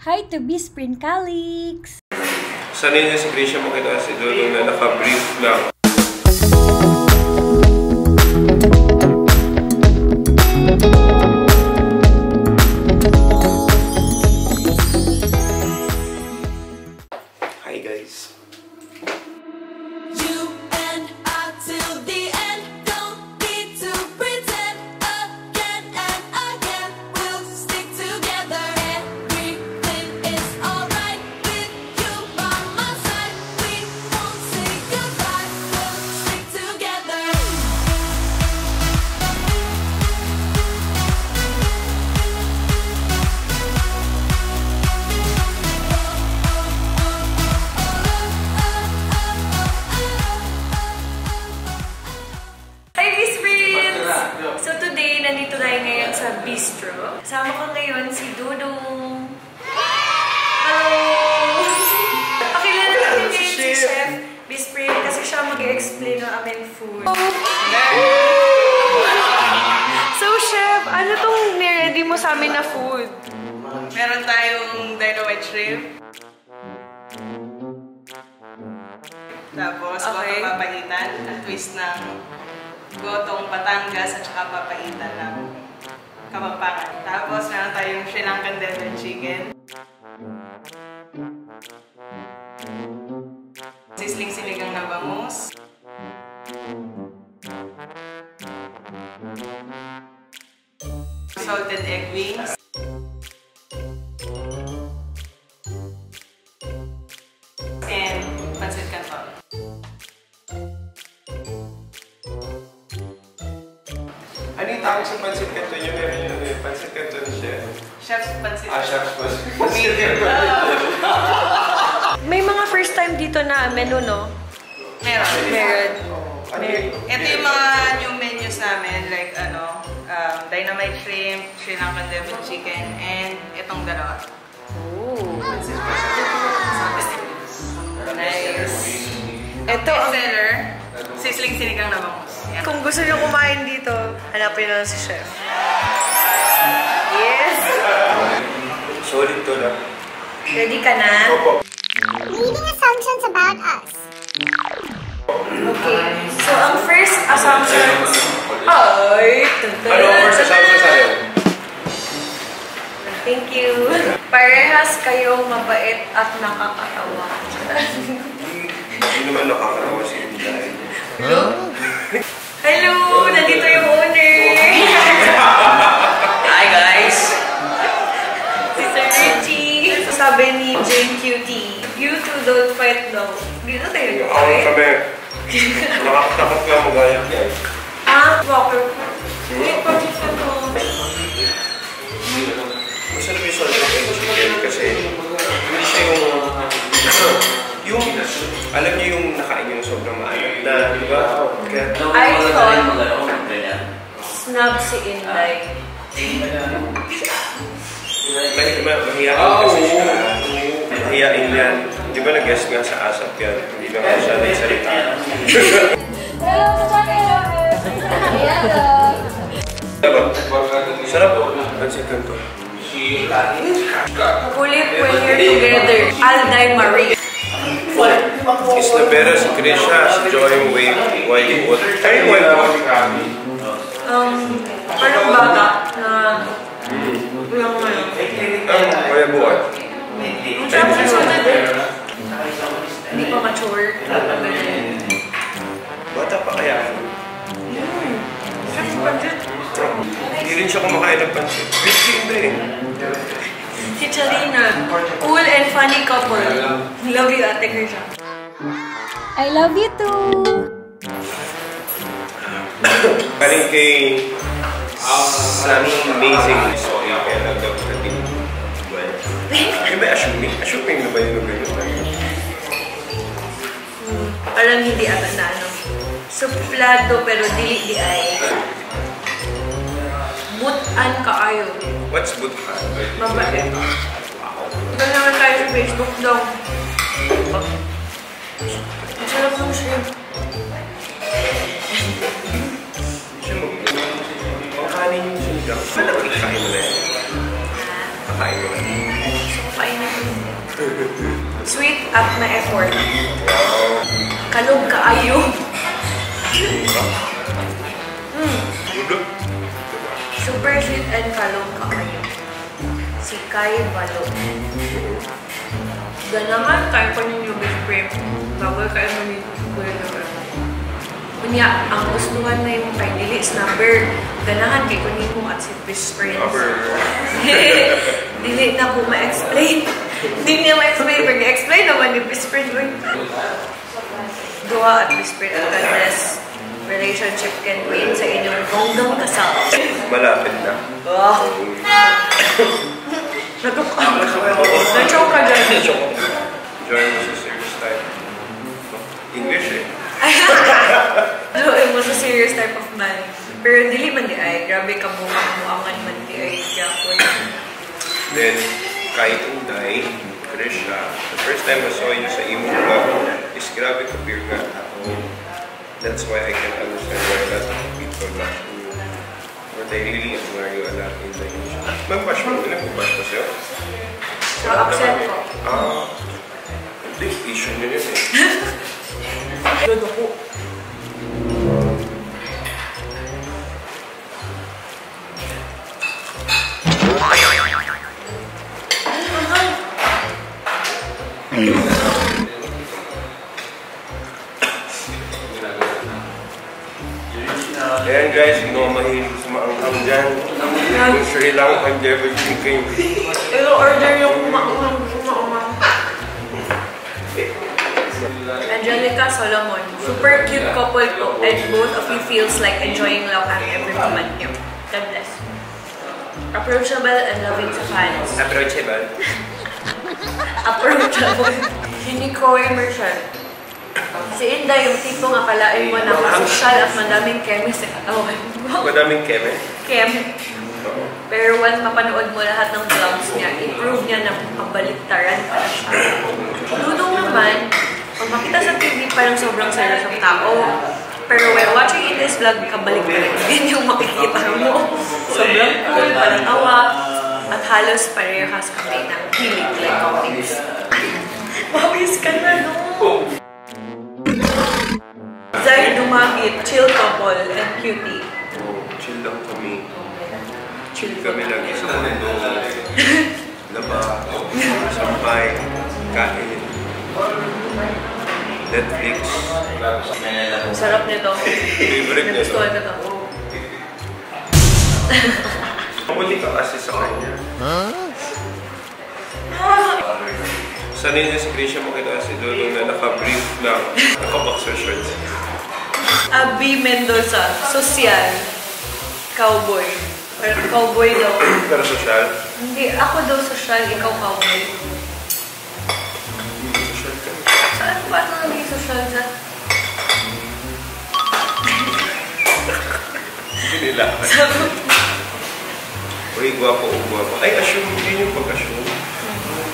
Hi to Bisprin Calix! Sanay na si Grisha makita si Dodong na naka-brief lang. Hi guys! Sa bistro. Kasama ko ngayon si Dudong. Hello! Pakilala natin ngayon si Chef Bisprin kasi siya mag-explain ng aming food. So Chef, ano tong niready mo sa amin na food? Meron tayong dynamite shrimp. Tapos gotong papaitan at twist ng gotong Batangas at saka papaitan ng Kapampangan. Tapos meron tayong Sri Lankan devil chicken. Sisling sinigang na bangus. Salted egg wings. And pancit canton. Ano yung tawag sa pancit canton niyo? Meron yun eh. Pancit canton chef. Chef's pancit. Chef's pancit. May mga first time dito na menu, no? Meron. Ito yung mga new menus namin, like dynamite shrimp, Sri Lankan devil chicken, and itong dalawa. Ooh. Nice. Ito ang seller, sisling sinigang na bangus. Yeah. Kung gusto niyo kumain dito, hanapin na lang si Chef. Yes! Solid to lang. Ready ka na? Opo. Leading assumptions about us. Okay. So, ang first assumptions ay... Ano ang first assumption sa'yo? Thank you. Parehas kayong mabait at nakakatawa. Hindi naman nakakatawa si Inday. Hello! Nandito yung owner! Hi guys! Si Sir Richie! Sabi ni Jane Cutie, you two don't fight though. Dito tayo Ako kami. Nakakatakot ka mag-ayak yan. Walker. Wait, pagkit ka to. Masarap yung solid egg chicken kasi hindi siya yung alam niyo yung nakain yung sobrang maalat na, di ba? I thought snub si Inday. Mahihain kasi siya. Mahihain yan. Di ba nag-guest nga sa ASAP yan? Hindi na nga siya nagsalita. Sarap po. Pansit canton. Kulit when you're together. Alday Marie. Isla Vera, si Grisha, si Joy Whitewood. Ay, Whitewood. Parang bata na... Kuya Buwan. Ang sarap sa sunod eh. Hindi pa mature. Bata pa kaya? Sarap sa budget. Hindi rin siya kumakain ng pansit. Risky hindi eh. Si Charina, cool and funny couple. Love you, Ate Grisha. I love you too. Galing kay Sunny Amazing. Sorry, kaya nag-dog na din. Yung ba assuming? Assuming na ba yung ganyan? Alam hindi ata na ano. Suplado pero dili di ay. Butan ka ayo. What's butan? Mabait. Ito naman tayo sa Facebook daw. Ang sarap ng shrimp. Siya mag-kanin yung sinigang. Malaki kain mo na yan. Kakain mo na. Gusto ko pa yung Sweet at ma-effort. Kalog kaayo. Super sweet and kalog kaayo. Si Kai Balo. Ganaman kayo pa ninyo best friend. Bago kayo manito sa kuya naman. Kunya, ang gustuhan na yung kay Lilis number. Ganahan kay kunin mo at si best friend. Dili na po ma-explain. Hindi niya ma-explain. Pero i-explain naman yung best friend. Duha at best friend at goodness. Relationship can win sa inyong hanggang kasal. Malapit na. Wow. Na-choke ka dyan. Join mo sa serious type. English eh. Join mo sa serious type of man. Pero dili man di ay. Grabe ka muangan man di ay. Then, kahit Uday, Krisha, the first time I saw you sa imo vlog is grabe ka beer nga ako. That's why I can understand why a lot of people like you. But I really admire you a lot in the English. Mag-bash mo? Ilan ko bash pa sa'yo? So, upset ko. Hindi, issue nyo yun eh. Dodo ko. Ayan guys, hindi ako mahilig sa maanghang dyan. Yung Sri Lankan devil chicken. I-order yung maanghang. Angelica Solomon. Super cute couple po and both of you feels like enjoying love at every moment here. God bless. Approachable and loving sa fans. Approachable. Approachable. Hindi ko immersion. Si Inday, yung tipong akalain mo na masosyal at madaming chemistry. Oh, Madaming keme? Chem. Pero once mapanood mo lahat ng vlogs niya, i-prove niya na kabaliktaran pala siya. Dudong naman, pag makita sa TV, parang sobrang serious ang tao. Pero when watching in this vlog, kabaliktaran din yung makikita mo. Sobrang cool, parang awa, at halos parehas kami ng hilig like comics. Mawis ka na, no? Zay Dumagit, chill couple, and cutie. Oh, chill lang kami. Chill Kami lagi sa mundo. Laba, sampay, kain, Netflix. Ang sarap nito. Favorite nito. Nagustuhan ko to. Pumuli ka kasi sa kanya. Sanay na si Krisha makita si Dodong na naka-brief lang, naka-boxer shorts. Abby Mendoza, social. Cowboy. Pero cowboy daw. Pero social. Hindi, ako daw social, ikaw cowboy. Social ka. Saan pa naging social sa? Hindi nila. Uy, gwapo o gwapo. Ay, assume din yung pag-assume.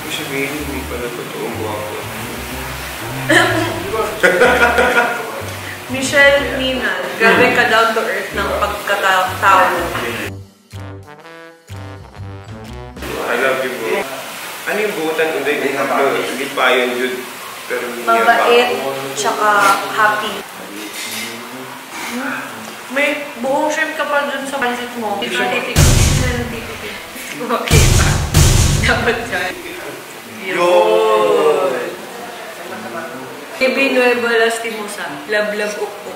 Ibig sabihin, hindi pala totoong gwapo. Michelle Nina, grabe ka down to earth ng pagkatao. I love you, bro. Ano yung buhutan? Hindi pa yun, Jude. Pero Mabait, tsaka happy. May buong shrimp ka pa dun sa pansit mo. Dito titik. Okay pa. Dapat dyan. Yun. Ibi Nueva Lastimosa. Love ukpo.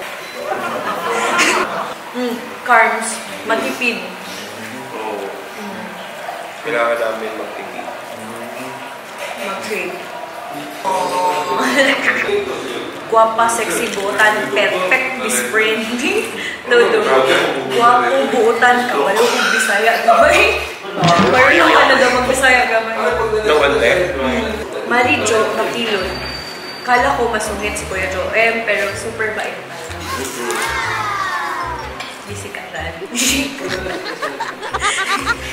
Carms. Matipid. Oo. Kailangan namin magtigil. Mag-trade. Guwapa, sexy, buutan, perfect, Miss Brandy. Todo. Guwapo, buutan, kabalo, Bisaya, gamay. Marunong ka na daw mag-Bisaya, gamay. Nawante? Mari Jo, Makilon. Kala ko masungit si Kuya Jo pero super bait. Bisikatan.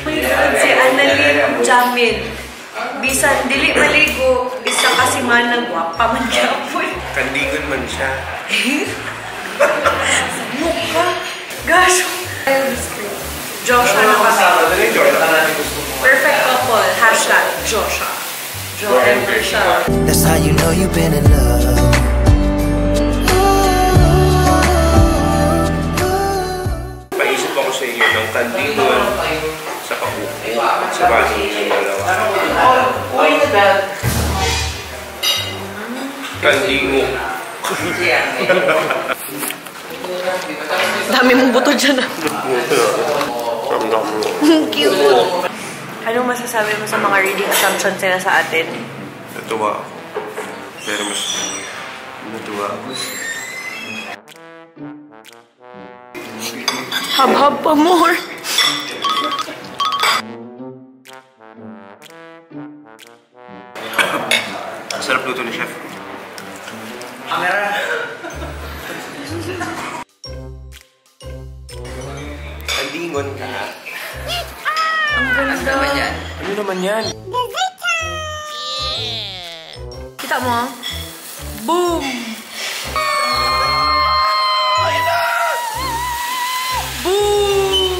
May God, si Annalyn Jamil. Bisan dili maligo, isa kasi man nagwapa man gyapon. Kandigon man siya. Sa mukha. Gosh. Joshua na kami. Perfect couple. #Joshua. Driver siya. That's how you know you've been in love. Paisip ako sa inyo ng kandingon sa kabuki sa bagay ng dalawa. Kandingo. Dami mong buto dyan ah. Cute! Anong masasabi mo sa mga reading assumptions nila sa atin? Natuwa ako. Pero mas natuwa ako. Hab-hab pa more! Sarap luto ni Chef. Kandingon ka. Ang ganda! Ano naman yan? Kita mo? Boom! Boom!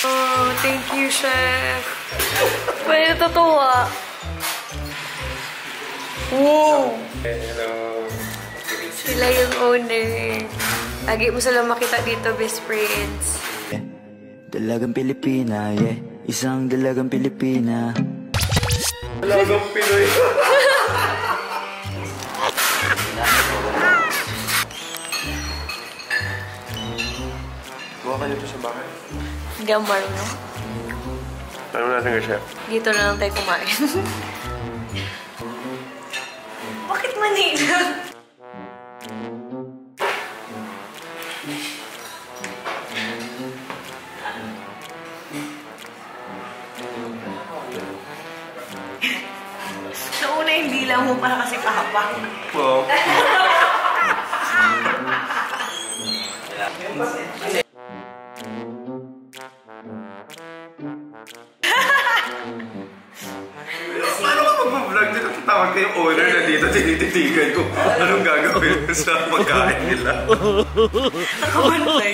Oh, thank you, Chef. May natutuwa. Wow! Hello. Sila yung owner. Lagi mo sila makita dito, best friends. Dalagang Pilipina, yeah. Isang dalagang Pilipina. Dalagang Pinoy. Buka ka nito sa bahay. Hindi ang marunong. Ano natin ka, Chef? Dito na lang tayo kumain. Bakit Manila? Nauna yung dila mo para kasi papa. Wow. Paano ka mag-vlog dito? Tatawag ko yung owner na dito, tinititigan ko anong gagawin sa pagkain nila. Nakabantay.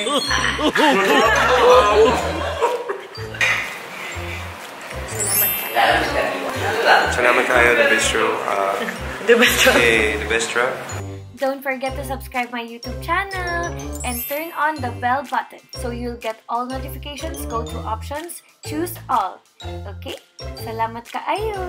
Salamat kayo, The Bistro. The Bistro. The Bistro. Don't forget to subscribe my YouTube channel and turn on the bell button so you'll get all notifications. Go to options, choose all. Okay? Salamat kaayo!